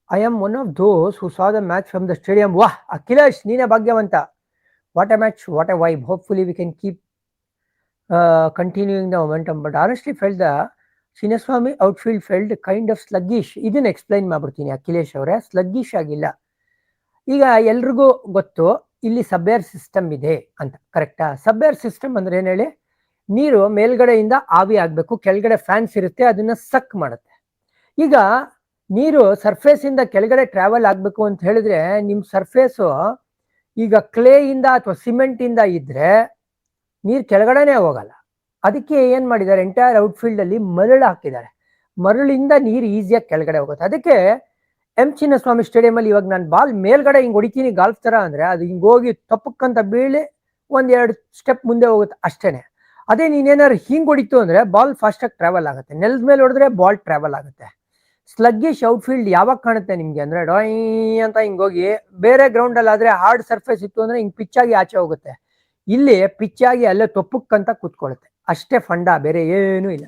I am one of those who saw the match from the stadium. Wah, Akhilesh, ನೀನೇ ಭಾಗ್ಯವಂತ. What a match, what a vibe. Hopefully we can keep continuing the momentum. But honestly felt the Chinnaswamy outfield felt kind of sluggish. ಇದನ್ನ explain ಮಾಡ್ಬಿಡ್ತೀನಿ ಅಖಿಲೇಶ್ ಅವರೇ. ಸ್ಲಗ್ಗಿಶ್ ಆಗಿಲ್ಲ. ಈಗ ಎಲ್ರಿಗೂ ಗೊತ್ತು ಇಲ್ಲಿ ಸಬ್ವೇರ್ system ಇದೆ ಅಂತ, ಕರೆಕ್ಟಾ? ಸಬ್ವೇರ್ ಸಿಸ್ಟಮ್ ಅಂದ್ರೆ ಏನ್ ಹೇಳಿ? ನೀರು ಮೇಲ್ಗಡೆಯಿಂದ ಆವಿ ಆಗ್ಬೇಕು, ಕೆಳಗಡೆ ಫ್ಯಾನ್ಸ್ ಇರುತ್ತೆ, ಅದನ್ನ ಸಕ್ ಮಾಡುತ್ತೆ. ಈಗ ನೀರು ಸರ್ಫೇಸ್ ಇಂದ ಕೆಳಗಡೆ ಟ್ರಾವೆಲ್ ಆಗ್ಬೇಕು ಅಂತ ಹೇಳಿದ್ರೆ ನಿಮ್ ಸರ್ಫೇಸು ಈಗ ಕ್ಲೇ ಇಂದ ಅಥವಾ ಸಿಮೆಂಟ್ ಇಂದ ಇದ್ರೆ ನೀರು ಕೆಳಗಡೆನೆ ಹೋಗಲ್ಲ. ಅದಕ್ಕೆ ಏನ್ ಮಾಡಿದ್ದಾರೆ, ಎಂಟೈರ್ ಔಟ್ಫೀಲ್ಡ್ ಅಲ್ಲಿ ಮರಳು ಹಾಕಿದ್ದಾರೆ. ಮರಳಿಂದ ನೀರು ಈಸಿಯಾಗಿ ಕೆಳಗಡೆ ಹೋಗುತ್ತೆ. ಅದಕ್ಕೆ ಎಂ ಚಿನ್ನಸ್ವಾಮಿ ಸ್ಟೇಡಿಯಂ ಅಲ್ಲಿ ಇವಾಗ ನಾನು ಬಾಲ್ ಮೇಲ್ಗಡೆ ಹಿಂಗ್ ಹೊಡಿತೀನಿ ಗಾಲ್ಫ್ ತರ ಅಂದ್ರೆ ಅದು ಹಿಂಗ್ ಹೋಗಿ ತಪ್ಪಕ್ಕಂತ ಬೀಳಿ ಒಂದೆರಡು ಸ್ಟೆಪ್ ಮುಂದೆ ಹೋಗುತ್ತೆ ಅಷ್ಟೇನೆ. ಅದೇ ನೀನೇನಾದ್ರು ಹಿಂಗ್ ಹೊಡಿತು ಅಂದ್ರೆ ಬಾಲ್ ಫಾಸ್ಟ್ ಆಗಿ ಟ್ರಾವೆಲ್ ಆಗುತ್ತೆ. ನೆಲದ ಮೇಲೆ ಹೊಡೆದ್ರೆ ಬಾಲ್ ಟ್ರಾವೆಲ್ ಆಗುತ್ತೆ. ಸ್ಲಗ್ಗಿಶ್ ಔಟ್ಫೀಲ್ಡ್ ಯಾವಾಗ ಕಾಣುತ್ತೆ ನಿಮ್ಗೆ ಅಂದ್ರೆ ಡಾಯ್ ಅಂತ ಹಿಂಗೋಗಿ, ಬೇರೆ ಗ್ರೌಂಡ್ ಅಲ್ಲಿ ಆದ್ರೆ ಹಾರ್ಡ್ ಸರ್ಫೇಸ್ ಇತ್ತು ಅಂದ್ರೆ ಹಿಂಗ್ ಪಿಚ್ ಆಗಿ ಆಚೆ ಹೋಗುತ್ತೆ. ಇಲ್ಲಿ ಪಿಚ್ ಆಗಿ ಅಲ್ಲೇ ತೊಪ್ಪಕ್ಕಂತ ಕೂತ್ಕೊಳ್ಳುತ್ತೆ. ಅಷ್ಟೇ ಫಂಡ, ಬೇರೆ ಏನೂ ಇಲ್ಲ.